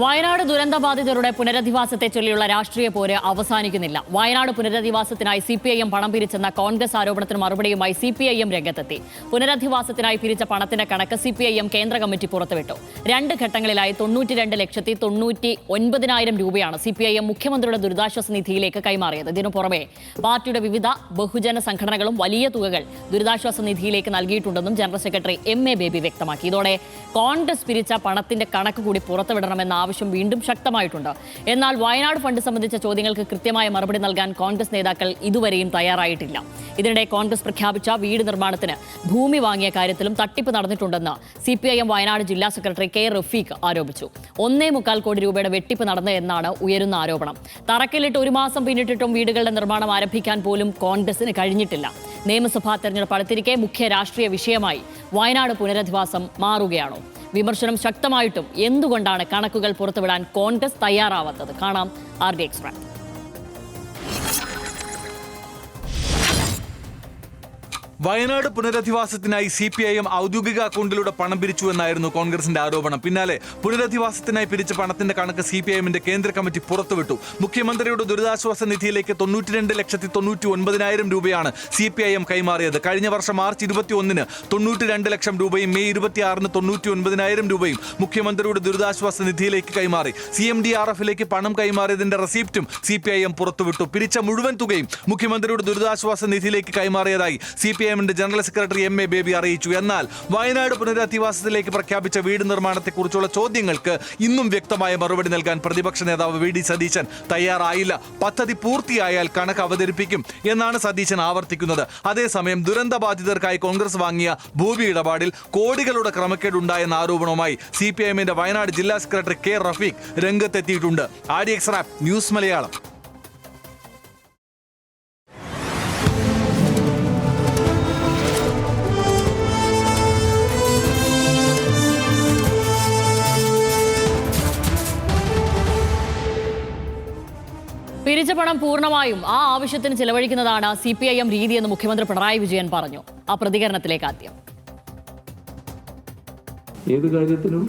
വയനാട് ദുരന്തബാധിതരുടെ പുനരധിവാസത്തെ ചൊല്ലിയുള്ള രാഷ്ട്രീയ പോര് അവസാനിക്കുന്നില്ല. വയനാട് പുനരധിവാസത്തിനായി CPIM പണം പിരിച്ചെന്ന കോൺഗ്രസ് ആരോപണത്തിന് മറുപടിയുമായി CPIM രംഗത്തെത്തി. പുനരധിവാസത്തിനായി പിരിച്ച പണത്തിന്റെ കണക്ക് CPIM കേന്ദ്ര കമ്മിറ്റി പുറത്തുവിട്ടു. 2 ഘട്ടങ്ങളിലായി 92,99,000 രൂപയാണ് CPIM മുഖ്യമന്ത്രിയുടെ ദുരിതാശ്വാസ നിധിയിലേക്ക് കൈമാറിയത്. ഇതിനു പുറമെ പാർട്ടിയുടെ വിവിധ ബഹുജന സംഘടനകളും വലിയ തുകകൾ ദുരിതാശ്വാസ നിധിയിലേക്ക് നൽകിയിട്ടുണ്ടെന്നും ജനറൽ സെക്രട്ടറി MA ബേബി വ്യക്തമാക്കി. ഇതോടെ കോൺഗ്രസ് പിരിച്ച പണത്തിന്റെ കണക്ക് കൂടി പുറത്തുവിടണമെന്ന ആവശ്യം വീണ്ടും ശക്തമായിട്ടുണ്ട്. എന്നാൽ വയനാട് ഫണ്ട് സംബന്ധിച്ച ചോദ്യങ്ങൾക്ക് കൃത്യമായ മറുപടി നൽകാൻ കോൺഗ്രസ് നേതാക്കൾ ഇതുവരെയും തയ്യാറായിട്ടില്ല. ഇതിനിടെ കോൺഗ്രസ് പ്രഖ്യാപിച്ച വീട് നിർമ്മാണത്തിന് ഭൂമി വാങ്ങിയ കാര്യത്തിലും തട്ടിപ്പ് നടന്നിട്ടുണ്ടെന്ന് CPIM വയനാട് ജില്ലാ സെക്രട്ടറി K റഫീഖ് ആരോപിച്ചു. 1.25 കോടി രൂപയുടെ വെട്ടിപ്പ് നടന്നു എന്നാണ് ഉയരുന്ന ആരോപണം. തറക്കല്ലിട്ട് 1 മാസം പിന്നിട്ടിട്ടും വീടുകളുടെ നിർമ്മാണം ആരംഭിക്കാൻ പോലും കോൺഗ്രസിന് കഴിഞ്ഞിട്ടില്ല. നിയമസഭാ തെരഞ്ഞെടുപ്പ് അടുത്തിരിക്കെ മുഖ്യ രാഷ്ട്രീയ വിഷയമായി വയനാട് പുനരധിവാസം മാറുകയാണോ? വിമർശനം ശക്തമായിട്ടും എന്തുകൊണ്ടാണ് കണക്കുകൾ പുറത്തുവിടാൻ കോൺഗ്രസ് തയ്യാറാവാത്തത്? കാണാം RD എക്സ്ട്രാക്ട്. വയനാട് പുനരധിവാസത്തിനായി CPIM ഔദ്യോഗിക അക്കൗണ്ടിലൂടെ പണം പിരിച്ചു എന്നായിരുന്നു കോൺഗ്രസിന്റെ ആരോപണം. പിന്നാലെ പുനരധിവാസത്തിനായി പിരിച്ച പണത്തിന്റെ കണക്ക് CPIMന്റെ കേന്ദ്ര കമ്മിറ്റി പുറത്തുവിട്ടു. മുഖ്യമന്ത്രിയുടെ ദുരിതാശ്വാസ നിധിയിലേക്ക് 92,99,000 രൂപയാണ് CPIM കൈമാറിയത്. കഴിഞ്ഞ വർഷം മാർച്ച് 21-ന് 92 ലക്ഷം രൂപയും മെയ് 26-ന് 99,000 രൂപയും മുഖ്യമന്ത്രിയുടെ ദുരിതാശ്വാസ നിധിയിലേക്ക് കൈമാറി. CMDRFിലേക്ക് പണം കൈമാറിയതിന്റെ റെസിപ്റ്റും CPIM പുറത്തുവിട്ടു. പിരിച്ച മുഴുവൻ തുകയും മുഖ്യമന്ത്രിയുടെ ദുരിതാശ്വാസ നിധിയിലേക്ക് കൈമാറിയതായി CPIMന്റെ ജനറൽ സെക്രട്ടറി MA ബേബി അറിയിച്ചു. എന്നാൽ വയനാട് പുനരധിവാസത്തിലേക്ക് പ്രഖ്യാപിച്ച വീട് നിർമ്മാണത്തെക്കുറിച്ചുള്ള ചോദ്യങ്ങൾക്ക് ഇന്നും വ്യക്തമായ മറുപടി നൽകാൻ പ്രതിപക്ഷ നേതാവ് VD സതീശൻ തയ്യാറായില്ല. പദ്ധതി പൂർത്തിയായാൽ കണക്ക് അവതരിപ്പിക്കും എന്നാണ് സതീശൻ ആവർത്തിക്കുന്നത്. അതേസമയം ദുരന്തബാധിതർക്കായി കോൺഗ്രസ് വാങ്ങിയ ഭൂമി ഇടപാടിൽ കോടികളുടെ ക്രമക്കേടുണ്ടായെന്ന ആരോപണവുമായി CPIMന്റെ വയനാട് ജില്ലാ സെക്രട്ടറി K റഫീഖ് രംഗത്തെത്തിയിട്ടുണ്ട്. RD extract, news Malayalam. പിരിച്ച പണം പൂർണ്ണമായും ആ ആവശ്യത്തിന് ചെലവഴിക്കുന്നതാണ് CPIM രീതിയെന്ന് മുഖ്യമന്ത്രി പിണറായി വിജയൻ പറഞ്ഞു. ആ പ്രതികരണത്തിലേക്ക് ആദ്യം. ഏത് കാര്യത്തിലും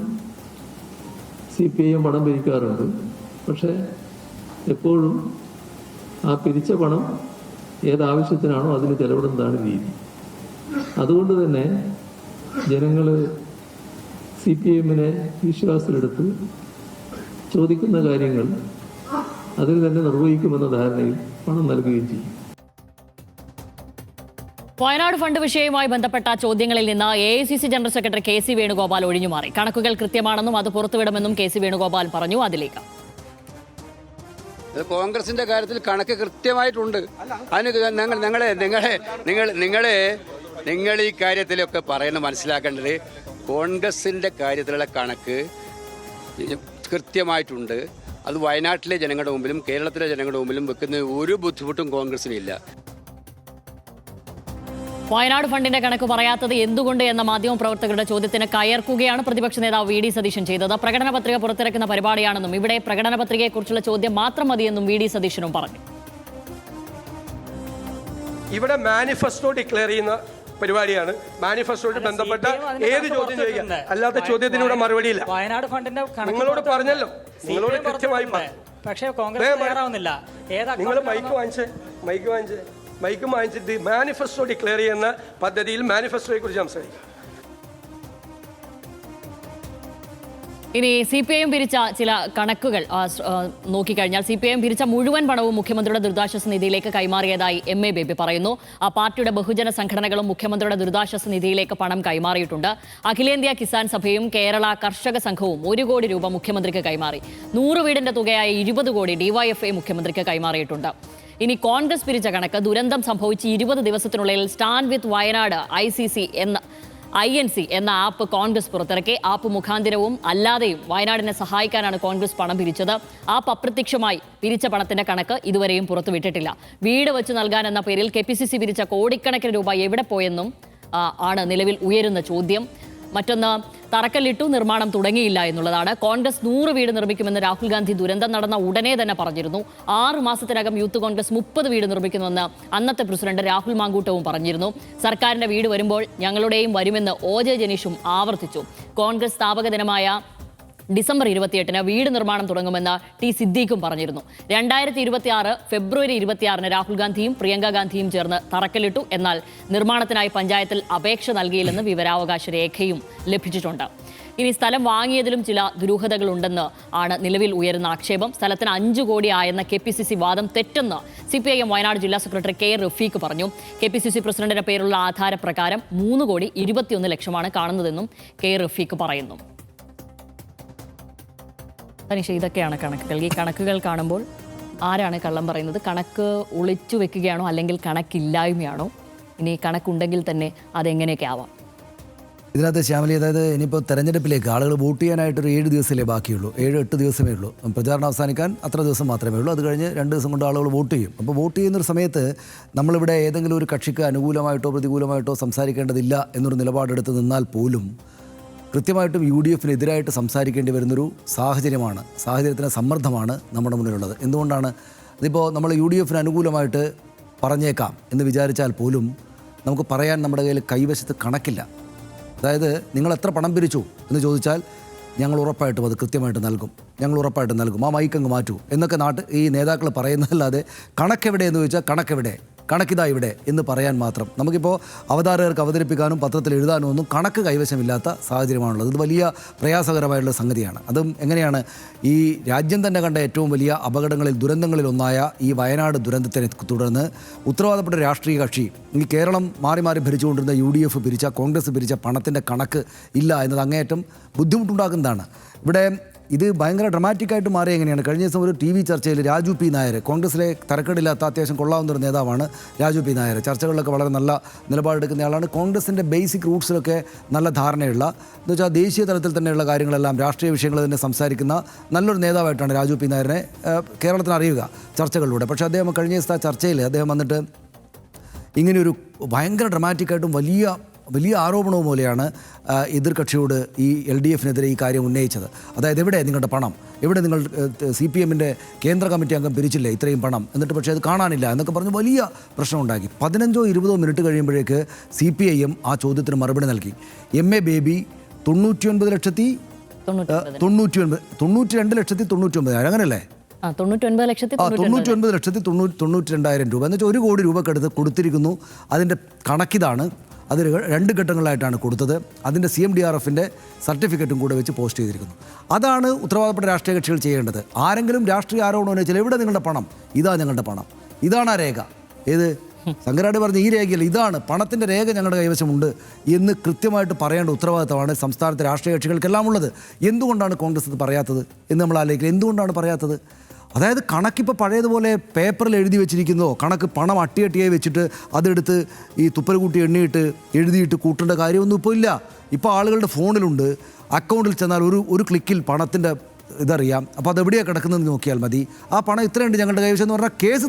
CPIM പണം പിരിക്കാറുണ്ട്. പക്ഷെ എപ്പോഴും ആ പിരിച്ച പണം ഏതാവശ്യത്തിനാണോ അതിന് ചെലവിടുന്നതാണ് രീതി. അതുകൊണ്ട് തന്നെ ജനങ്ങൾ CPIMനെ വിശ്വാസത്തിലെടുത്ത് ചോദിക്കുന്ന കാര്യങ്ങൾ അതിൽ തന്നെ നിർവഹിക്കുമെന്ന ധാരണയിൽ പണം നൽകുകയും ചെയ്യും. വയനാട് ഫണ്ട് വിഷയവുമായി ബന്ധപ്പെട്ട ചോദ്യങ്ങളിൽ നിന്ന് AICC general secretary KC Venugopal ഒഴിഞ്ഞുമാറി. കണക്കുകൾ കൃത്യമാണെന്നും അത് പുറത്തുവിടുമെന്നും KC വേണുഗോപാൽ പറഞ്ഞു. അതിലേക്ക് കോൺഗ്രസിന്റെ കാര്യത്തിൽ കണക്ക് കൃത്യമായിട്ടുണ്ട്. അതിന് നിങ്ങൾ ഈ കാര്യത്തിലൊക്കെ പറയുന്നത് മനസ്സിലാക്കേണ്ടത് കോൺഗ്രസിന്റെ കാര്യത്തിലുള്ള കണക്ക് കൃത്യമായിട്ടുണ്ട്. അത് വയനാട്ടിലെ ജനങ്ങളുടെ മുമ്പിലും കേരളത്തിലെ ജനങ്ങളുടെ മുമ്പിലും വെക്കുന്ന ഒരു ബുദ്ധിമുട്ടും കോൺഗ്രസിനില്ല. വയനാട് ഫണ്ടിന്റെ കണക്ക് പറയാത്തത് എന്തുകൊണ്ട് എന്ന മാധ്യമപ്രവർത്തകരുടെ ചോദ്യത്തിന് കയർക്കുകയാണ് പ്രതിപക്ഷ നേതാവ് VD സതീശൻ ചെയ്തത്. പ്രകടന പത്രിക പുറത്തിറക്കുന്ന പരിപാടിയാണെന്നും ഇവിടെ പ്രകടന പത്രികയെക്കുറിച്ചുള്ള ചോദ്യം മാത്രം മതിയെന്നും VD സതീശനും പറഞ്ഞു. ഇവിടെ മാനിഫെസ്റ്റോ ഡിക്ലെയർ ചെയ്യുന്ന പരിപാടിയാണ്. മാനിഫെസ്റ്റോയിട്ട് ബന്ധപ്പെട്ട ഏത് ചോദ്യം ചോദിക്കാം, അല്ലാത്ത ചോദ്യത്തിനൂടെ മറുപടിയില്ല. വയനാട് ഫണ്ടിന്റെ നിങ്ങളോട് പറഞ്ഞല്ലോ, നിങ്ങളോട് കൃത്യമായി പക്ഷേ കോൺഗ്രസ് തയ്യാറാവുന്നില്ല. നിങ്ങൾ മൈക്ക് വാങ്ങിച്ചിട്ട് മാനിഫെസ്റ്റോ ഡിക്ലെയർ ചെയ്യുന്ന പദ്ധതിയിൽ മാനിഫെസ്റ്റോയെ കുറിച്ച് സംസാരിക്കും. ഇനി CPIM പിരിച്ച ചില കണക്കുകൾ നോക്കിക്കഴിഞ്ഞാൽ CPIM പിരിച്ച മുഴുവൻ പണവും മുഖ്യമന്ത്രിയുടെ ദുരിതാശ്വാസ നിധിയിലേക്ക് കൈമാറിയതായി MA ബേബി പറയുന്നു. ആ പാർട്ടിയുടെ ബഹുജന സംഘടനകളും മുഖ്യമന്ത്രിയുടെ ദുരിതാശ്വാസ നിധിയിലേക്ക് പണം കൈമാറിയിട്ടുണ്ട്. അഖിലേന്ത്യാ കിസാൻ സഭയും കേരള കർഷക സംഘവും 1 കോടി രൂപ മുഖ്യമന്ത്രിക്ക് കൈമാറി. 100 വീടിന്റെ തുകയായ 20 കോടി DYFI മുഖ്യമന്ത്രിക്ക് കൈമാറിയിട്ടുണ്ട്. ഇനി കോൺഗ്രസ് പിരിച്ച കണക്ക് ദുരന്തം സംഭവിച്ച് 20 ദിവസത്തിനുള്ളിൽ സ്റ്റാൻഡ് വിത്ത് വയനാട് INC എന്ന ആപ്പ് കോൺഗ്രസ് പുറത്തിറക്കി. ആപ്പ് മുഖാന്തിരവും അല്ലാതെയും വയനാടിനെ സഹായിക്കാനാണ് കോൺഗ്രസ് പണം പിരിച്ചത്. ആപ്പ് അപ്രത്യക്ഷമായി പിരിച്ച പണത്തിന്റെ കണക്ക് ഇതുവരെയും പുറത്തുവിട്ടിട്ടില്ല. വീട് വെച്ച് നൽകാനെന്ന പേരിൽ KPCC പിരിച്ച കോടിക്കണക്കിന് രൂപ എവിടെ പോയെന്നും ആണ് നിലവിൽ ഉയരുന്ന ചോദ്യം. മറ്റൊന്ന്, തറക്കല്ലിട്ടു, നിർമ്മാണം തുടങ്ങിയില്ല എന്നുള്ളതാണ്. കോൺഗ്രസ് 100 വീട് നിർമ്മിക്കുമെന്ന് രാഹുൽ ഗാന്ധി ദുരന്തം നടന്ന ഉടനെ തന്നെ പറഞ്ഞിരുന്നു. 6 മാസത്തിനകം യൂത്ത് കോൺഗ്രസ് 30 വീട് നിർമ്മിക്കുമെന്ന് അന്നത്തെ പ്രസിഡന്റ് രാഹുൽ മാങ്കൂട്ടവും പറഞ്ഞിരുന്നു. സർക്കാരിന്റെ വീട് വരുമ്പോൾ ഞങ്ങളുടെയും വരുമെന്ന് OJ ജനീഷും ആവർത്തിച്ചു. കോൺഗ്രസ് സ്ഥാപക ദിനമായ ഡിസംബർ 28-ന് വീട് നിർമ്മാണം തുടങ്ങുമെന്ന് ടി സിദ്ദീഖും പറഞ്ഞിരുന്നു. 2026 ഫെബ്രുവരി 26-ന് രാഹുൽ ഗാന്ധിയും പ്രിയങ്ക ഗാന്ധിയും ചേർന്ന് തറക്കല്ലിട്ടു. എന്നാൽ നിർമ്മാണത്തിനായി പഞ്ചായത്തിൽ അപേക്ഷ നൽകിയില്ലെന്ന് വിവരാവകാശ രേഖയും ലഭിച്ചിട്ടുണ്ട്. ഇനി സ്ഥലം വാങ്ങിയതിലും ചില ദുരൂഹതകളുണ്ടെന്ന് ആണ് നിലവിൽ ഉയരുന്ന ആക്ഷേപം. സ്ഥലത്തിന് 5 കോടി ആയെന്ന KPCC വാദം തെറ്റെന്ന് CPIM വയനാട് ജില്ലാ സെക്രട്ടറി K റഫീഖ് പറഞ്ഞു. KPCC പ്രസിഡന്റിന്റെ പേരുള്ള ആധാരപ്രകാരം 3,21 ലക്ഷമാണ് കാണുന്നതെന്നും K റഫീഖ് പറയുന്നു. തനിഷ, ഇതൊക്കെയാണ് കണക്കുകൾ. ഈ കണക്കുകൾ കാണുമ്പോൾ ആരാണ് കള്ളം പറയുന്നത്? കണക്ക് ഒളിച്ചു വെക്കുകയാണോ അല്ലെങ്കിൽ കണക്കില്ലായ്മയാണോ? ഇനി കണക്കുണ്ടെങ്കിൽ തന്നെ അതെങ്ങനെയൊക്കെ ആവാം? ഇതിനകത്ത് ശ്യാമലി, അതായത് ഇനിയിപ്പോൾ തെരഞ്ഞെടുപ്പിലേക്ക് ആളുകൾ വോട്ട് ചെയ്യാനായിട്ടൊരു 7 ദിവസമേ ബാക്കിയുള്ളൂ. 7-8 ദിവസമേ ഉള്ളൂ. പ്രചാരണം അവസാനിക്കാൻ അത്ര ദിവസം മാത്രമേ ഉള്ളൂ. അത് കഴിഞ്ഞ് 2 ദിവസം കൊണ്ട് ആളുകൾ വോട്ട് ചെയ്യും. അപ്പോൾ വോട്ട് ചെയ്യുന്നൊരു സമയത്ത് നമ്മളിവിടെ ഏതെങ്കിലും ഒരു കക്ഷിക്ക് അനുകൂലമായിട്ടോ പ്രതികൂലമായിട്ടോ സംസാരിക്കേണ്ടതില്ല എന്നൊരു നിലപാടെടുത്ത് നിന്നാൽ പോലും കൃത്യമായിട്ടും UDF-നെതിരായിട്ട് സംസാരിക്കേണ്ടി വരുന്നൊരു സാഹചര്യത്തിന് സമ്മർദ്ദമാണ് നമ്മുടെ മുന്നിലുള്ളത്. എന്തുകൊണ്ടാണ്? ഇതിപ്പോൾ നമ്മൾ UDF-ന് അനുകൂലമായിട്ട് പറഞ്ഞേക്കാം എന്ന് വിചാരിച്ചാൽ പോലും നമുക്ക് പറയാൻ നമ്മുടെ കയ്യിൽ കൈവശത്ത് കണക്കില്ല. അതായത് നിങ്ങൾ എത്ര പണം പിരിച്ചു എന്ന് ചോദിച്ചാൽ ഞങ്ങൾ ഉറപ്പായിട്ടും അത് കൃത്യമായിട്ട് നൽകും, ആ മൈക്കങ്ങ് മാറ്റൂ എന്നൊക്കെ ഈ നേതാക്കൾ പറയുന്നതല്ലാതെ കണക്കെവിടെ എന്ന് ചോദിച്ചാൽ കണക്കിതാ ഇവിടെ എന്ന് പറയാൻ മാത്രം നമുക്കിപ്പോൾ അവതാരകർക്ക് അവതരിപ്പിക്കാനും പത്രത്തിൽ എഴുതാനും ഒന്നും കണക്ക് കൈവശമില്ലാത്ത സാഹചര്യമാണുള്ളത്. ഇത് വലിയ പ്രയാസകരമായിട്ടുള്ള സംഗതിയാണ്. അതും എങ്ങനെയാണ്? ഈ രാജ്യം തന്നെ കണ്ട ഏറ്റവും വലിയ ദുരന്തങ്ങളിൽ ഒന്നായ ഈ വയനാട് ദുരന്തത്തിനെ തുടർന്ന് ഉത്തരവാദപ്പെട്ട രാഷ്ട്രീയ കക്ഷി ഈ കേരളം മാറി മാറി ഭരിച്ചുകൊണ്ടിരുന്ന UDF പിരിച്ച, കോൺഗ്രസ് പിരിച്ച പണത്തിൻ്റെ കണക്ക് ഇല്ല എന്നത് അങ്ങേയറ്റം ബുദ്ധിമുട്ടുണ്ടാക്കുന്നതാണ്. ഇവിടെ ഇത് ഭയങ്കര ഡ്രമാറ്റിക്കായിട്ട് മാറി. എങ്ങനെയാണ്? കഴിഞ്ഞ ദിവസം ഒരു TV ചർച്ചയിൽ രാജു പി നായർ, കോൺഗ്രസിലെ തരക്കേടില്ലാത്ത അത്യാവശ്യം കൊള്ളാവുന്നൊരു നേതാവാണ് രാജു പി നായർ. ചർച്ചകളിലൊക്കെ വളരെ നല്ല നിലപാടെടുക്കുന്ന ആളാണ്. കോൺഗ്രസിൻ്റെ ബേസിക് റൂട്ട്സിലൊക്കെ നല്ല ധാരണയുള്ള, എന്ന് വെച്ചാൽ ദേശീയ തലത്തിൽ തന്നെയുള്ള കാര്യങ്ങളെല്ലാം രാഷ്ട്രീയ വിഷയങ്ങൾ തന്നെ സംസാരിക്കുന്ന നല്ലൊരു നേതാവായിട്ടാണ് രാജു പി നായരെ കേരളത്തിന് അറിയുക ചർച്ചകളിലൂടെ. പക്ഷേ അദ്ദേഹം കഴിഞ്ഞ ദിവസത്തെ ചർച്ചയിൽ അദ്ദേഹം വന്നിട്ട് ഇങ്ങനെയൊരു ഭയങ്കര ഡ്രമാറ്റിക്കായിട്ടും വലിയ ആരോപണവും പോലെയാണ് എതിർകക്ഷിയോട് ഈ LDF-നെതിരെ ഈ കാര്യം ഉന്നയിച്ചത്. അതായത് എവിടെ നിങ്ങളുടെ പണം? എവിടെ നിങ്ങൾ CPM-ൻ്റെ കേന്ദ്ര കമ്മിറ്റി അംഗം പിരിച്ചില്ലേ ഇത്രയും പണം? എന്നിട്ട് പക്ഷേ അത് കാണാനില്ല എന്നൊക്കെ പറഞ്ഞ് വലിയ പ്രശ്നമുണ്ടാക്കി. 15-20 മിനിറ്റ് കഴിയുമ്പോഴേക്ക് CPIM ആ ചോദ്യത്തിന് മറുപടി നൽകി. MA ബേബി 92,99,000 അങ്ങനെയല്ലേ? 99,92,000 രൂപ എന്ന് വെച്ചാൽ 1 കോടി രൂപ കൊടുത്തിരിക്കുന്നു. അതിൻ്റെ കണക്കിതാണ്. അത് 2 ഘട്ടങ്ങളായിട്ടാണ് കൊടുത്തത്. അതിൻ്റെ CMDRF-ൻ്റെ സർട്ടിഫിക്കറ്റും കൂടെ വെച്ച് പോസ്റ്റ് ചെയ്തിരിക്കുന്നു. അതാണ് ഉത്തരവാദപ്പെട്ട രാഷ്ട്രീയ കക്ഷികൾ ചെയ്യേണ്ടത്. ആരെങ്കിലും രാഷ്ട്രീയ ആരോപണം ഉന്നയിച്ചാൽ എവിടെ നിങ്ങളുടെ പണം? ഇതാ ഞങ്ങളുടെ പണം, ഇതാണ് ആ രേഖ. ഏത് സംഗരാടി പറഞ്ഞ ഈ രേഖയിൽ ഇതാണ് പണത്തിൻ്റെ രേഖ ഞങ്ങളുടെ കൈവശമുണ്ട് എന്ന് കൃത്യമായിട്ട് പറയേണ്ട ഉത്തരവാദിത്തമാണ് സംസ്ഥാനത്തെ രാഷ്ട്രീയ കക്ഷികൾക്കെല്ലാം ഉള്ളത്. എന്തുകൊണ്ടാണ് കോൺഗ്രസ് ഇത് പറയാത്തത് എന്ന് നമ്മൾ ആലോചിക്കുക. എന്തുകൊണ്ടാണ് പറയാത്തത്? അതായത് കണക്കിപ്പോൾ പഴയതുപോലെ പേപ്പറിൽ എഴുതി വെച്ചിരിക്കുന്നതോ, കണക്ക് പണം അട്ടിയായി വെച്ചിട്ട് അതെടുത്ത് ഈ തുപ്പൽ കൂട്ടി എഴുതിയിട്ട് കൂട്ടേണ്ട കാര്യമൊന്നും ഇപ്പോൾ ഇല്ല. ഇപ്പോൾ ആളുകളുടെ ഫോണിലുണ്ട്. അക്കൗണ്ടിൽ ചെന്നാൽ ഒരു ക്ലിക്കിൽ പണത്തിൻ്റെ ഇതറിയാം. അപ്പോൾ അതെവിടെയാണ് കിടക്കുന്നതെന്ന് നോക്കിയാൽ മതി. ആ പണം ഇത്രയുണ്ട് ഞങ്ങളുടെ കൈവശം എന്ന് പറഞ്ഞാൽ കേസ്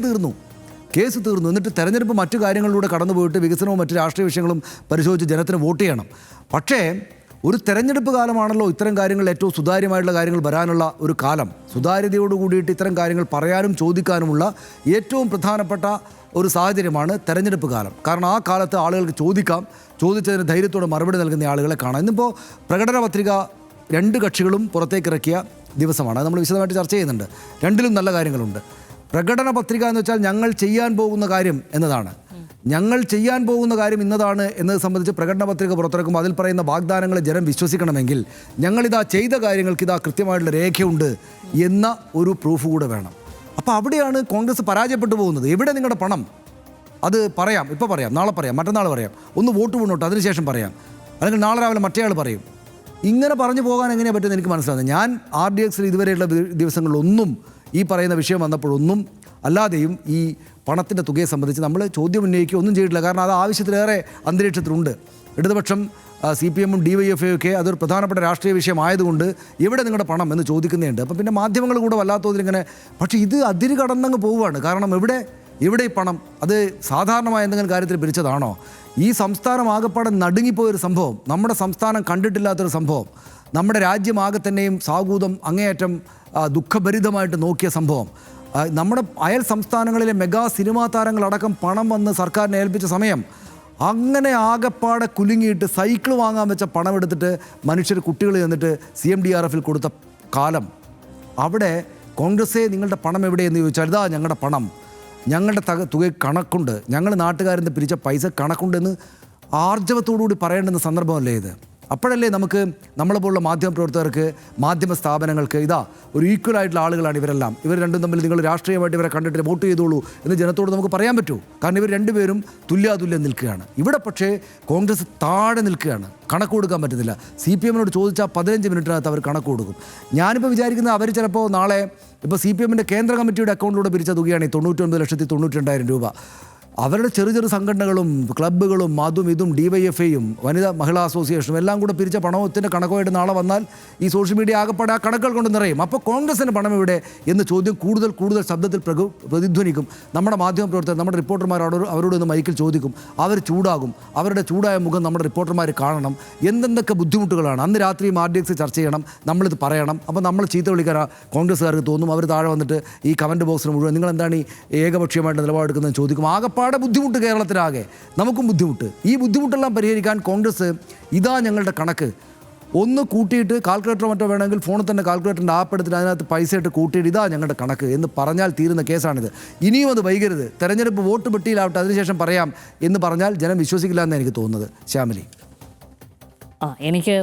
തീർന്നു. എന്നിട്ട് തെരഞ്ഞെടുപ്പ് മറ്റു കാര്യങ്ങളിലൂടെ കടന്നു പോയിട്ട് വികസനവും മറ്റ് രാഷ്ട്രീയ വിഷയങ്ങളും പരിശോധിച്ച് ജനത്തിന് വോട്ട് ചെയ്യണം. പക്ഷേ ഒരു തെരഞ്ഞെടുപ്പ് കാലമാണല്ലോ ഇത്തരം കാര്യങ്ങൾ ഏറ്റവും സുതാര്യമായിട്ടുള്ള കാര്യങ്ങൾ വരാനുള്ള ഒരു കാലം. സുതാര്യതയോട് കൂടിയിട്ട് ഇത്തരം കാര്യങ്ങൾ പറയാനും ചോദിക്കാനുമുള്ള ഏറ്റവും പ്രധാനപ്പെട്ട ഒരു സാഹചര്യമാണ് തെരഞ്ഞെടുപ്പ് കാലം. കാരണം ആ കാലത്ത് ആളുകൾക്ക് ചോദിച്ചതിന് ധൈര്യത്തോടെ മറുപടി നൽകുന്ന ആളുകളെ കാണാം. ഇന്നിപ്പോൾ പ്രകടന പത്രിക 2 കക്ഷികളും പുറത്തേക്ക് ഇറക്കിയ ദിവസമാണ്. അത് നമ്മൾ വിശദമായിട്ട് ചർച്ച ചെയ്യുന്നുണ്ട്. രണ്ടിലും നല്ല കാര്യങ്ങളുണ്ട്. പ്രകടന പത്രിക എന്ന് വെച്ചാൽ ഞങ്ങൾ ചെയ്യാൻ പോകുന്ന കാര്യം എന്നതാണ്. ഇന്നതാണ് എന്നത് സംബന്ധിച്ച് പ്രകടന പത്രിക പുറത്തിറക്കുമ്പോൾ അതിൽ പറയുന്ന വാഗ്ദാനങ്ങളെ ജനം വിശ്വസിക്കണമെങ്കിൽ ഞങ്ങളിതാ ചെയ്ത കാര്യങ്ങൾക്ക് ഇതാ കൃത്യമായിട്ടുള്ള രേഖയുണ്ട് എന്ന ഒരു പ്രൂഫ് കൂടെ വേണം. അപ്പോൾ അവിടെയാണ് കോൺഗ്രസ് പരാജയപ്പെട്ടു പോകുന്നത്. എവിടെ നിങ്ങളുടെ പണം? അത് പറയാം, ഇപ്പോൾ പറയാം, നാളെ പറയാം, മറ്റന്നാൾ പറയാം, ഒന്ന് വോട്ട് വീണോട്ട് അതിനുശേഷം പറയാം, അല്ലെങ്കിൽ നാളെ രാവിലെ മറ്റേയാൾ പറയും. ഇങ്ങനെ പറഞ്ഞു പോകാൻ എങ്ങനെയാണ് പറ്റുമെന്ന് എനിക്ക് മനസ്സിലാകുന്നത്. ഞാൻ RDXൽ ഇതുവരെയുള്ള ദിവസങ്ങളിലൊന്നും ഈ പറയുന്ന വിഷയം വന്നപ്പോഴൊന്നും അല്ലാതെയും ഈ പണത്തിൻ്റെ തുകയെ സംബന്ധിച്ച് നമ്മൾ ചോദ്യം ഉന്നയിക്കുക ഒന്നും ചെയ്തിട്ടില്ല. കാരണം അത് ആവശ്യത്തിലേറെ അന്തരീക്ഷത്തിലുണ്ട്. ഇടതുപക്ഷം CPM-ഉം DYFI ഒക്കെ അതൊരു പ്രധാനപ്പെട്ട രാഷ്ട്രീയ വിഷയമായതുകൊണ്ട് എവിടെ നിങ്ങളുടെ പണം എന്ന് ചോദിക്കുന്നതുണ്ട്. അപ്പം പിന്നെ മാധ്യമങ്ങൾ കൂടെ വല്ലാത്തതിലിങ്ങനെ. പക്ഷേ ഇത് അതിര് കടന്നങ്ങ് പോവുകയാണ്. കാരണം എവിടെ ഈ പണം? അത് സാധാരണമായ എന്തെങ്കിലും കാര്യത്തിൽ പിരിച്ചതാണോ? ഈ സംസ്ഥാനം ആകെപ്പാടെ നടുങ്ങിപ്പോയൊരു സംഭവം, നമ്മുടെ സംസ്ഥാനം കണ്ടിട്ടില്ലാത്തൊരു സംഭവം, നമ്മുടെ രാജ്യമാകെ തന്നെയും സാഗൂതം അങ്ങേയറ്റം ദുഃഖഭരിതമായിട്ട് നോക്കിയ സംഭവം, നമ്മുടെ അയൽ സംസ്ഥാനങ്ങളിലെ മെഗാ സിനിമാ താരങ്ങളടക്കം പണം വന്ന് സർക്കാരിനെ ഏൽപ്പിച്ച സമയം, അങ്ങനെ ആകെപ്പാടെ കുലുങ്ങിയിട്ട് സൈക്കിൾ വാങ്ങാൻ വെച്ച പണം എടുത്തിട്ട് കുട്ടികൾ ചെന്നിട്ട് CMDRF-ൽ കൊടുത്ത കാലം അവിടെ കോൺഗ്രസ്സേ നിങ്ങളുടെ പണം എവിടെയെന്ന് ചോദിച്ചാൽ ഇതാ ഞങ്ങളുടെ പണം, ഞങ്ങളുടെ തുക കണക്കുണ്ട്, ഞങ്ങൾ നാട്ടുകാരിൽ നിന്ന് പിരിച്ച പൈസ കണക്കുണ്ടെന്ന് ആർജവത്തോടുകൂടി പറയേണ്ടുന്ന സന്ദർഭമല്ലേ ഇത്? അപ്പോഴല്ലേ നമുക്ക് നമ്മളെപ്പോലുള്ള മാധ്യമപ്രവർത്തകർക്ക്, മാധ്യമ സ്ഥാപനങ്ങൾക്ക് ഇതാ ഒരു ഈക്വൽ ആയിട്ടുള്ള ആളുകളാണ് ഇവരെല്ലാം, ഇവർ രണ്ടും തമ്മിൽ നിങ്ങൾ രാഷ്ട്രീയമായിട്ട് ഇവരെ കണ്ടിട്ട് വോട്ട് ചെയ്തോളൂ എന്ന് ജനത്തോട് നമുക്ക് പറയാൻ പറ്റൂ. കാരണം ഇവർ രണ്ടുപേരും തുല്യാതുല്യം നിൽക്കുകയാണ്. ഇവിടെ പക്ഷേ കോൺഗ്രസ് താഴെ നിൽക്കുകയാണ്, കണക്ക് കൊടുക്കാൻ പറ്റുന്നില്ല. CPM-നോട് ചോദിച്ചാൽ 15 മിനിറ്റിനകത്ത് അവർ കണക്ക് കൊടുക്കും. ഞാനിപ്പോൾ വിചാരിക്കുന്നത് അവർ ചിലപ്പോൾ നാളെ ഇപ്പോൾ CPM-ൻ്റെ കേന്ദ്ര കമ്മിറ്റിയുടെ അക്കൗണ്ടിലൂടെ പിരിച്ച തുകയാണ് ഈ 99,92,200,000 രൂപ. അവരുടെ ചെറു സംഘടനകളും ക്ലബ്ബുകളും അതും ഇതും DYFIയും വനിതാ മഹിളാ അസോസിയേഷനും എല്ലാം കൂടെ പിരിച്ച പണത്തിൻ്റെ കണക്കുമായിട്ട് നാളെ വന്നാൽ ഈ സോഷ്യൽ മീഡിയ ആകെപ്പാടെ ആ കണക്കുകൾ കൊണ്ട് നിറയും. അപ്പോൾ കോൺഗ്രസിൻ്റെ പണം എവിടെ എന്ന ചോദ്യം കൂടുതൽ ശബ്ദത്തിൽ പ്രതിധ്വനിക്കും. നമ്മുടെ മാധ്യമപ്രവർത്തകർ, നമ്മുടെ റിപ്പോർട്ടർമാർ അവരോട് ഒന്ന് മൈക്കിൽ ചോദിക്കും. അവർ ചൂടാകും. അവരുടെ ചൂടായ മുഖം നമ്മുടെ റിപ്പോർട്ടർമാർ കാണണം. എന്തെന്തൊക്കെ ബുദ്ധിമുട്ടുകളാണ്. അന്ന് രാത്രി RDX ചർച്ച ചെയ്യണം, നമ്മളിത് പറയണം. അപ്പോൾ നമ്മൾ ചീത്ത വിളിക്കാൻ കോൺഗ്രസ്സുകാർക്ക് തോന്നും. അവർ താഴെ വന്നിട്ട് ഈ കമൻറ്റ് ബോക്സിന് മുഴുവൻ നിങ്ങൾ എന്താണ് ഈ ഏകപക്ഷീയമായിട്ട് നിലപാടെടുക്കുന്നതെന്ന് ചോദിക്കും. ആകെപ്പാടെ ബുദ്ധിമുട്ട് കേരളത്തിലാകെ, നമുക്കും ബുദ്ധിമുട്ട്. ഈ ബുദ്ധിമുട്ടെല്ലാം പരിഹരിക്കാൻ കോൺഗ്രസ് ഇതാ ഞങ്ങളുടെ കണക്ക് ഒന്ന് കൂട്ടിയിട്ട് കാൽക്കുലേറ്റർ മറ്റോ വേണമെങ്കിൽ ഫോണിൽ തന്നെ കാൽക്കുലേറ്ററിൻ്റെ ആപ്പ് എടുത്തിട്ട് അതിനകത്ത് പൈസ ഇട്ട് കൂട്ടിയിട്ട് ഇതാ ഞങ്ങളുടെ കണക്ക് എന്ന് പറഞ്ഞാൽ തീരുന്ന കേസാണിത്. ഇനിയും അത് വൈകരുത്. തെരഞ്ഞെടുപ്പ് വോട്ട് പെട്ടിയിലാവട്ടെ, അതിനുശേഷം പറയാം എന്ന് പറഞ്ഞാൽ ജനം വിശ്വസിക്കില്ല എന്നാണ് എനിക്ക് തോന്നുന്നത്. ശ്യാമിലി, എനിക്ക്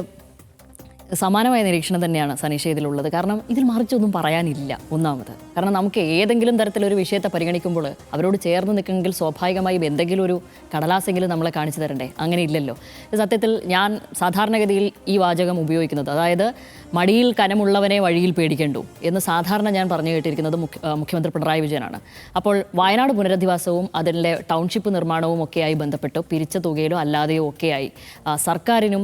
സമാനമായ നിരീക്ഷണം തന്നെയാണ് സനീഷ ഇതിലുള്ളത്. കാരണം ഇതിൽ മറിച്ചൊന്നും പറയാനില്ല. ഒന്നാമത് കാരണം നമുക്ക് ഏതെങ്കിലും തരത്തിലൊരു വിഷയത്തെ പരിഗണിക്കുമ്പോൾ അവരോട് ചേർന്ന് നിൽക്കുമെങ്കിൽ സ്വാഭാവികമായും എന്തെങ്കിലും ഒരു കടലാസെങ്കിലും നമ്മളെ കാണിച്ചു തരണ്ടേ? അങ്ങനെ ഇല്ലല്ലോ. സത്യത്തിൽ ഞാൻ സാധാരണഗതിയിൽ ഈ വാചകം ഉപയോഗിക്കുന്നത്, അതായത് മടിയിൽ കനമുള്ളവനെ വഴിയിൽ പേടിക്കേണ്ടു എന്ന് സാധാരണ ഞാൻ പറഞ്ഞു കേട്ടിരിക്കുന്നത് മുഖ്യമന്ത്രി പിണറായി വിജയനാണ്. അപ്പോൾ വയനാട് പുനരധിവാസവും അതിൻ്റെ ടൗൺഷിപ്പ് നിർമ്മാണവും ഒക്കെയായി ബന്ധപ്പെട്ട് പിരിച്ച തുകയിലോ അല്ലാതെയോ ഒക്കെയായി സർക്കാരിനും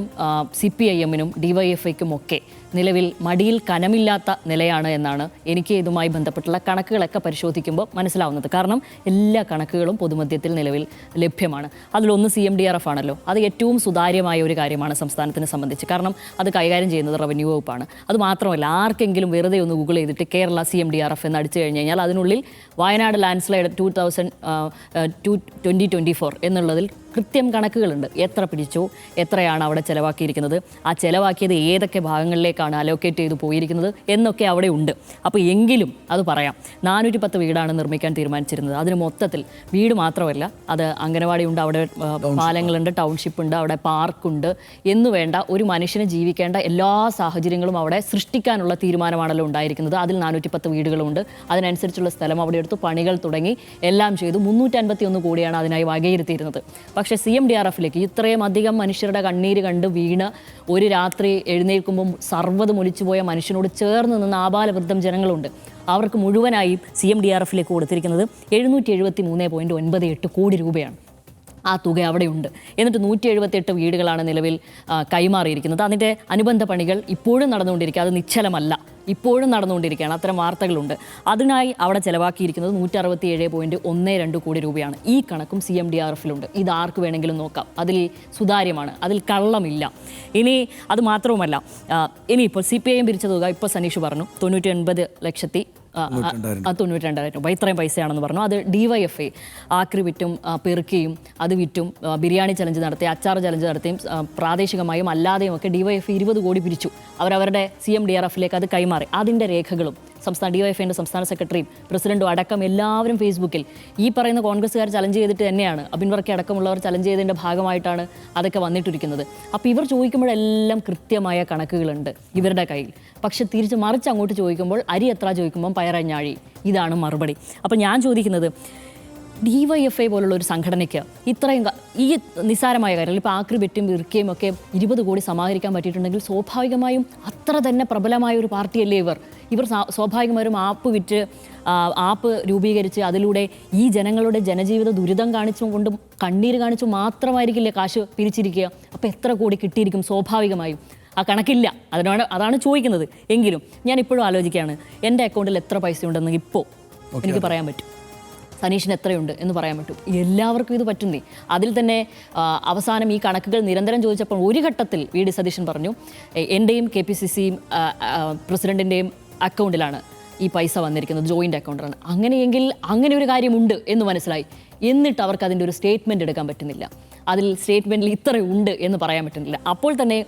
CPIM-നും DYFIക്കുമൊക്കെ നിലവിൽ മടിയിൽ കനമില്ലാത്ത നിലയാണ് എന്നാണ് എനിക്ക് ഇതുമായി ബന്ധപ്പെട്ടുള്ള കണക്കുകളൊക്കെ പരിശോധിക്കുമ്പോൾ മനസ്സിലാവുന്നത്. കാരണം എല്ലാ കണക്കുകളും പൊതുമധ്യത്തിൽ നിലവിൽ ലഭ്യമാണ്. അതിലൊന്ന് CMDRF ആണല്ലോ. അത് ഏറ്റവും സുതാര്യമായ ഒരു കാര്യമാണ് സംസ്ഥാനത്തിനെ സംബന്ധിച്ച്. കാരണം അത് കൈകാര്യം ചെയ്യുന്നത് റവന്യൂ വകുപ്പാണ്. അത് മാത്രമല്ല, ആർക്കെങ്കിലും വെറുതെ ഒന്ന് ഗൂഗിൾ ചെയ്തിട്ട് കേരള CMDRF എന്ന് അടിച്ചു കഴിഞ്ഞ് കഴിഞ്ഞാൽ അതിനുള്ളിൽ വയനാട് ലാൻഡ്സ്ലൈഡ് 2024 എന്നുള്ളതിൽ കൃത്യം കണക്കുകളുണ്ട്. എത്ര പിടിച്ചു, എത്രയാണ് അവിടെ ചിലവാക്കിയിരിക്കുന്നത്, ആ ചിലവാക്കിയത് ഏതൊക്കെ ഭാഗങ്ങളിലേക്കാണ് അലോക്കേറ്റ് ചെയ്ത് പോയിരിക്കുന്നത് എന്നൊക്കെ അവിടെ ഉണ്ട്. അപ്പോൾ എങ്കിലും അത് പറയാം. 410 വീടാണ് നിർമ്മിക്കാൻ തീരുമാനിച്ചിരുന്നത്. അതിന് മൊത്തത്തിൽ വീട് മാത്രമല്ല, അത് അംഗനവാടിയുണ്ട്, അവിടെ പാലങ്ങളുണ്ട്, ടൗൺഷിപ്പ് ഉണ്ട്, അവിടെ പാർക്കുണ്ട് എന്ന് വേണ്ട ഒരു മനുഷ്യന് ജീവിക്കേണ്ട എല്ലാ സാഹചര്യങ്ങളും അവിടെ സൃഷ്ടിക്കാനുള്ള തീരുമാനമാണല്ലോ ഉണ്ടായിരിക്കുന്നത്. അതിൽ 410 വീടുകളുണ്ട്. അതിനനുസരിച്ചുള്ള സ്ഥലം അവിടെ എടുത്ത് പണികൾ തുടങ്ങി എല്ലാം ചെയ്തു. 351 കോടിയാണ് അതിനായി വകയിരുത്തിയിരുന്നത്. പക്ഷേ CMDRFിലേക്ക് ഇത്രയും അധികം മനുഷ്യരുടെ കണ്ണീര് കണ്ട് വീണ് ഒരു രാത്രി എഴുന്നേൽക്കുമ്പോൾ സർവ്വതും ഒലിച്ചുപോയ മനുഷ്യനോട് ചേർന്ന് നിന്ന് ആബാലവൃദ്ധം ജനങ്ങളുണ്ട്. അവർക്ക് മുഴുവനായി CMDRFിലേക്ക് കൊടുത്തിരിക്കുന്നത് 773.98 കോടി രൂപയാണ്. ആ തുക അവിടെയുണ്ട്. എന്നിട്ട് 178 വീടുകളാണ് നിലവിൽ കൈമാറിയിരിക്കുന്നത്. അതിൻ്റെ അനുബന്ധ പണികൾ ഇപ്പോഴും നടന്നുകൊണ്ടിരിക്കുക. അത് നിശ്ചലമല്ല, ഇപ്പോഴും നടന്നുകൊണ്ടിരിക്കുകയാണ്. അത്തരം വാർത്തകളുണ്ട്. അതിനായി അവിടെ ചിലവാക്കിയിരിക്കുന്നത് 167.12 കോടി രൂപയാണ്. ഈ കണക്കും CMDRFിലുണ്ട്. ഇത് ആർക്ക് വേണമെങ്കിലും നോക്കാം. അതിൽ സുതാര്യമാണ്, അതിൽ കള്ളമില്ല. ഇനി അത് മാത്രവുമല്ല, ഇനിയിപ്പോൾ CPIM പിരിച്ച തുക ഇപ്പോൾ സനീഷ് പറഞ്ഞു 99,92,000 രൂപ. ഇത്രയും പൈസയാണെന്ന് പറഞ്ഞു. അത് DYFI ആക്രി വിറ്റും പെറുക്കിയും അത് വിറ്റും ബിരിയാണി ചലഞ്ച് നടത്തി, അച്ചാർ ചലഞ്ച് നടത്തിയും പ്രാദേശികമായും അല്ലാതെയും ഒക്കെ DYFI 20 കോടി പിരിച്ചു. അവരവരുടെ CMDRFിലേക്ക് അത് കൈമാറി. അതിൻ്റെ രേഖകളും സംസ്ഥാന DYFIൻ്റെ സംസ്ഥാന സെക്രട്ടറിയും പ്രസിഡന്റും അടക്കം എല്ലാവരും ഫേസ്ബുക്കിൽ ഈ പറയുന്ന കോൺഗ്രസ്സുകാർ ചലഞ്ച് ചെയ്തിട്ട് തന്നെയാണ്, അബിൻ വർക്കി അടക്കമുള്ളവർ ചലഞ്ച് ചെയ്തതിൻ്റെ ഭാഗമായിട്ടാണ് അതൊക്കെ വന്നിട്ടിരിക്കുന്നത്. അപ്പോൾ ഇവർ ചോദിക്കുമ്പോഴെല്ലാം കൃത്യമായ കണക്കുകളുണ്ട് ഇവരുടെ കയ്യിൽ. പക്ഷെ തിരിച്ച് മറിച്ച് അങ്ങോട്ട് ചോദിക്കുമ്പോൾ അരി എത്ര ചോദിക്കുമ്പം പയറഞ്ഞാഴി, ഇതാണ് മറുപടി. അപ്പോൾ ഞാൻ ചോദിക്കുന്നത്, DYFI പോലുള്ള ഒരു സംഘടനയ്ക്ക് ഇത്രയും ഈ നിസ്സാരമായ കാര്യങ്ങൾ, ഇപ്പോൾ ആക്രി വെറ്റും ഇറുക്കുകയും ഒക്കെ 20 കോടി സമാഹരിക്കാൻ പറ്റിയിട്ടുണ്ടെങ്കിൽ സ്വാഭാവികമായും അത്ര തന്നെ പ്രബലമായ ഒരു പാർട്ടിയല്ലേ ഇവർ സ്വാഭാവികമായും ആപ്പ് വിറ്റ് ആപ്പ് രൂപീകരിച്ച് അതിലൂടെ ഈ ജനങ്ങളുടെ ജനജീവിത ദുരിതം കാണിച്ചും കൊണ്ടും കണ്ണീര് കാണിച്ചും മാത്രമായിരിക്കില്ലേ കാശ് പിരിച്ചിരിക്കുക. അപ്പോൾ എത്ര കോടി കിട്ടിയിരിക്കും സ്വാഭാവികമായും? ആ കണക്കില്ല. അതാണ് ചോദിക്കുന്നത്. എങ്കിലും ഞാൻ ഇപ്പോഴും ആലോചിക്കുകയാണ്, എൻ്റെ അക്കൗണ്ടിൽ എത്ര പൈസ ഉണ്ടെന്ന് ഇപ്പോൾ എനിക്ക് പറയാൻ പറ്റും. സനീഷിന് എത്രയുണ്ട് എന്ന് പറയാൻ പറ്റും. എല്ലാവർക്കും ഇത് പറ്റുന്നേ. അതിൽ തന്നെ അവസാനം ഈ കണക്കുകൾ നിരന്തരം ചോദിച്ചപ്പോൾ ഒരു ഘട്ടത്തിൽ VD സതീശൻ പറഞ്ഞു, എൻ്റെയും KPCC പ്രസിഡൻറ്റിൻ്റെയും അക്കൗണ്ടിലാണ് ഈ പൈസ വന്നിരിക്കുന്നത്, ജോയിൻ്റ് അക്കൗണ്ടാണ്. അങ്ങനെയെങ്കിൽ അങ്ങനെ ഒരു കാര്യമുണ്ട് എന്ന് മനസ്സിലായി. എന്നിട്ട് അവർക്ക് അതിൻ്റെ ഒരു സ്റ്റേറ്റ്മെൻറ്റ് എടുക്കാൻ പറ്റുന്നില്ല. അതിൽ സ്റ്റേറ്റ്മെൻറ്റിൽ ഇത്ര ഉണ്ട് എന്ന് പറയാൻ പറ്റുന്നില്ല. അപ്പോൾ തന്നെ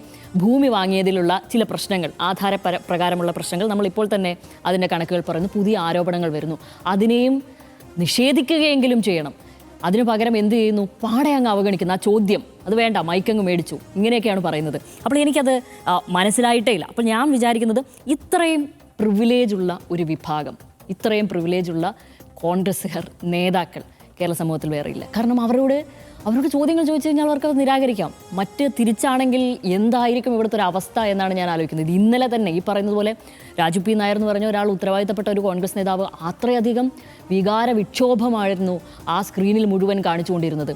ഭൂമി വാങ്ങിയതിലുള്ള ചില പ്രശ്നങ്ങൾ, പ്രകാരമുള്ള പ്രശ്നങ്ങൾ നമ്മളിപ്പോൾ തന്നെ അതിൻ്റെ കണക്കുകൾ പറയുന്നു. പുതിയ ആരോപണങ്ങൾ വരുന്നു. അതിനെയും നിഷേധിക്കുകയെങ്കിലും ചെയ്യണം. അതിനു പകരം എന്ത് ചെയ്യുന്നു? പാടെ അങ്ങ് അവഗണിക്കുന്ന ആ ചോദ്യം, അത് വേണ്ട, മൈക്കങ്ങ് മേടിച്ചു, ഇങ്ങനെയൊക്കെയാണ് പറയുന്നത്. അപ്പോൾ എനിക്കത് മനസ്സിലായിട്ടേ ഇല്ല. അപ്പോൾ ഞാൻ വിചാരിക്കുന്നത് ഇത്രയും പ്രിവിലേജുള്ള ഒരു വിഭാഗം, ഇത്രയും പ്രിവിലേജുള്ള കോൺഗ്രസ്സുകാർ, നേതാക്കൾ കേരള സമൂഹത്തിൽ വേറെ ഇല്ല. കാരണം അവരോട് ചോദ്യങ്ങൾ ചോദിച്ചു കഴിഞ്ഞാൽ അവർക്ക് അത് നിരാകരിക്കാം. മറ്റ് തിരിച്ചാണെങ്കിൽ എന്തായിരിക്കും ഇവിടുത്തെ ഒരു അവസ്ഥ എന്നാണ് ഞാൻ ആലോചിക്കുന്നത്. ഇന്നലെ തന്നെ ഈ പറയുന്നത് പോലെ രാജു പി നായർ എന്ന് പറഞ്ഞ ഒരാൾ, ഉത്തരവാദിത്തപ്പെട്ട ഒരു കോൺഗ്രസ് നേതാവ്, അത്രയധികം വികാര വിക്ഷോഭമായിരുന്നു ആ സ്ക്രീനിൽ മുഴുവൻ കാണിച്ചുകൊണ്ടിരുന്നത്.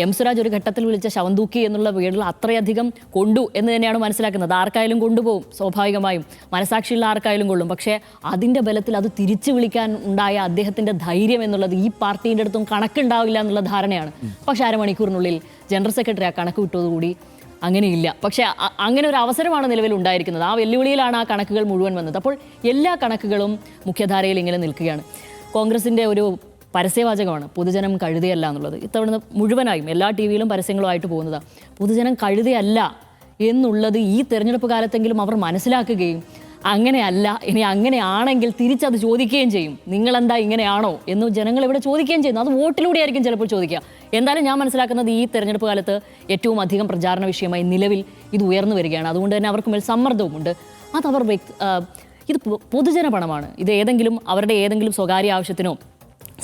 എം സ്വരാജ് ഒരു ഘട്ടത്തിൽ വിളിച്ച ശവന്തൂക്കി എന്നുള്ള വീടിൽ അത്രയധികം കൊണ്ടു എന്ന് തന്നെയാണ് മനസ്സിലാക്കുന്നത്. ആർക്കായാലും കൊണ്ടുപോകും, സ്വാഭാവികമായും മനസാക്ഷിയുള്ള ആർക്കായാലും കൊള്ളും. പക്ഷേ അതിൻ്റെ ബലത്തിൽ അത് തിരിച്ചു വിളിക്കാൻ ഉണ്ടായ അദ്ദേഹത്തിൻ്റെ ധൈര്യം എന്നുള്ളത് ഈ പാർട്ടീൻ്റെ അടുത്തും കണക്കുണ്ടാവില്ല എന്നുള്ള ധാരണയാണ്. പക്ഷേ അരമണിക്കൂറിനുള്ളിൽ ജനറൽ സെക്രട്ടറി ആ കണക്ക് വിട്ടതോടുകൂടി അങ്ങനെയില്ല. പക്ഷേ അങ്ങനെ ഒരു അവസരമാണ് നിലവിൽ ഉണ്ടായിരിക്കുന്നത്. ആ വെല്ലുവിളിയിലാണ് ആ കണക്കുകൾ മുഴുവൻ വന്നത്. അപ്പോൾ എല്ലാ കണക്കുകളും മുഖ്യധാരയിൽ ഇങ്ങനെ നിൽക്കുകയാണ്. കോൺഗ്രസിൻ്റെ ഒരു പരസ്യവാചകമാണ് പൊതുജനം കഴുതയല്ല എന്നുള്ളത്. ഇത്തവണ മുഴുവനായും എല്ലാ ടി വിയിലും പരസ്യങ്ങളുമായിട്ട് പോകുന്നതാണ്. പൊതുജനം കഴുതയല്ല എന്നുള്ളത് ഈ തെരഞ്ഞെടുപ്പ് കാലത്തെങ്കിലും അവർ മനസ്സിലാക്കുകയും അങ്ങനെയല്ല, ഇനി അങ്ങനെയാണെങ്കിൽ തിരിച്ചത് ചോദിക്കുകയും ചെയ്യും. നിങ്ങളെന്താ ഇങ്ങനെയാണോ എന്ന് ജനങ്ങൾ ഇവിടെ ചോദിക്കുകയും ചെയ്യുന്നു. അത് വോട്ടിലൂടെ ആയിരിക്കും ചിലപ്പോൾ ചോദിക്കുക. എന്തായാലും ഞാൻ മനസ്സിലാക്കുന്നത് ഈ തെരഞ്ഞെടുപ്പ് കാലത്ത് ഏറ്റവും അധികം പ്രചാരണ വിഷയമായി നിലവിൽ ഇത് ഉയർന്നു വരികയാണ്. അതുകൊണ്ട് തന്നെ അവർക്ക് മേൽ സമ്മർദ്ദവുമുണ്ട്. അതവർ ഇത് പൊതുജന പണമാണ്. ഇത് അവരുടെ ഏതെങ്കിലും സ്വകാര്യ ആവശ്യത്തിനോ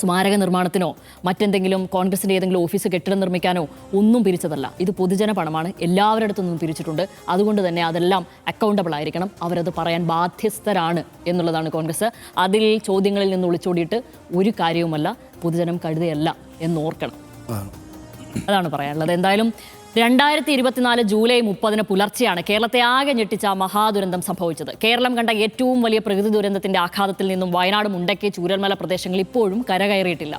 സ്മാരക നിർമ്മാണത്തിനോ മറ്റെന്തെങ്കിലും കോൺഗ്രസിൻ്റെ ഏതെങ്കിലും ഓഫീസ് കെട്ടിടം നിർമ്മിക്കാനോ ഒന്നും പിരിച്ചതല്ല. ഇത് പൊതുജന പണമാണ്, എല്ലാവരുടെ അടുത്തു നിന്നും പിരിച്ചിട്ടുണ്ട്. അതുകൊണ്ട് തന്നെ അതെല്ലാം അക്കൗണ്ടബിൾ ആയിരിക്കണം. അവരത് പറയാൻ ബാധ്യസ്ഥരാണ് എന്നുള്ളതാണ് കോൺഗ്രസ്. അതിൽ ചോദ്യങ്ങളിൽ നിന്ന് ഒളിച്ചോടിയിട്ട് ഒരു കാര്യവുമല്ല. പൊതുജനം കഴുതയല്ല എന്നോർക്കണം. അതാണ് പറയാനുള്ളത്. എന്തായാലും 2024 ജൂലൈ 30 പുലർച്ചെയാണ് കേരളത്തെ ആകെ ഞെട്ടിച്ച മഹാദുരന്തം സംഭവിച്ചത്. കേരളം കണ്ട ഏറ്റവും വലിയ പ്രകൃതി ദുരന്തത്തിന്റെ ആഘാതത്തിൽ നിന്നും വയനാട്, മുണ്ടക്കൈ, ചൂരൽമല പ്രദേശങ്ങൾ ഇപ്പോഴും കരകയറിയിട്ടില്ല.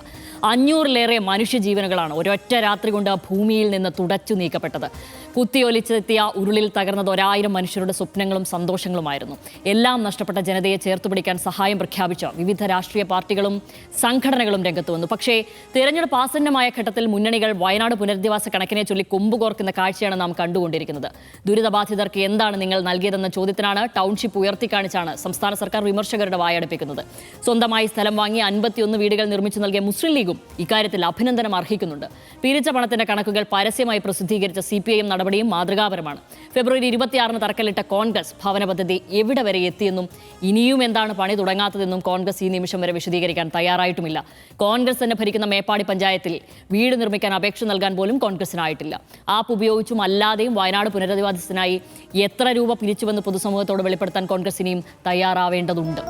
500-ലേറെ മനുഷ്യജീവനുകളാണ് ഒരൊറ്റ രാത്രി കൊണ്ട് ഭൂമിയിൽ നിന്ന് തുടച്ചു നീക്കപ്പെട്ടത്. കുത്തിയൊലിച്ചെത്തിയ ഉരുളിൽ തകർന്നത് 1000 മനുഷ്യരുടെ സ്വപ്നങ്ങളും സന്തോഷങ്ങളുമായിരുന്നു. എല്ലാം നഷ്ടപ്പെട്ട ജനതയെ ചേർത്തുപിടിക്കാൻ സഹായം പ്രഖ്യാപിച്ച വിവിധ രാഷ്ട്രീയ പാർട്ടികളും സംഘടനകളും രംഗത്ത് വന്നു. പക്ഷേ തിരഞ്ഞെടുപ്പ് ആസന്നമായ ഘട്ടത്തിൽ മുന്നണികൾ വയനാട് പുനരധിവാസ കണക്കിനെ ചൊല്ലി കൊമ്പുകോർക്കുന്ന കാഴ്ചയാണ് നാം കണ്ടുകൊണ്ടിരിക്കുന്നത്. ദുരിതബാധിതർക്ക് എന്താണ് നിങ്ങൾ നൽകിയതെന്ന ചോദ്യത്തിനാണ് ടൗൺഷിപ്പ് ഉയർത്തിക്കാണിച്ചാണ് സംസ്ഥാന സർക്കാർ വിമർശകരുടെ വായടപ്പിക്കുന്നത്. സ്വന്തമായി സ്ഥലം വാങ്ങി 51 വീടുകൾ നിർമ്മിച്ചു നൽകിയ മുസ്ലിം ലീഗും ഇക്കാര്യത്തിൽ അഭിനന്ദനം അർഹിക്കുന്നുണ്ട്. പിരിച്ച പണത്തിന്റെ കണക്കുകൾ പരസ്യമായി പ്രസിദ്ധീകരിച്ച CPIM നടപടിയും മാതൃകാപരമാണ്. ഫെബ്രുവരി 26 തറക്കല്ലിട്ട കോൺഗ്രസ് ഭവന പദ്ധതി എവിടെ വരെ എത്തിയെന്നും ഇനിയും എന്താണ് പണി തുടങ്ങാത്തതെന്നും കോൺഗ്രസ് ഈ നിമിഷം വരെ വിശദീകരിക്കാൻ തയ്യാറായിട്ടുമില്ല. കോൺഗ്രസ് തന്നെ ഭരിക്കുന്ന മേപ്പാടി പഞ്ചായത്തിൽ വീട് നിർമ്മിക്കാൻ അപേക്ഷ നൽകാൻ പോലും കോൺഗ്രസിനായിട്ടില്ല. ആപ്പ് ഉപയോഗിച്ചും അല്ലാതെയും വയനാട് പുനരധിവാസത്തിനായി എത്ര രൂപ പിരിച്ചുവെന്ന് പൊതുസമൂഹത്തോട് വെളിപ്പെടുത്താൻ കോൺഗ്രസ് ഇനിയും തയ്യാറാവേണ്ടതുണ്ട്.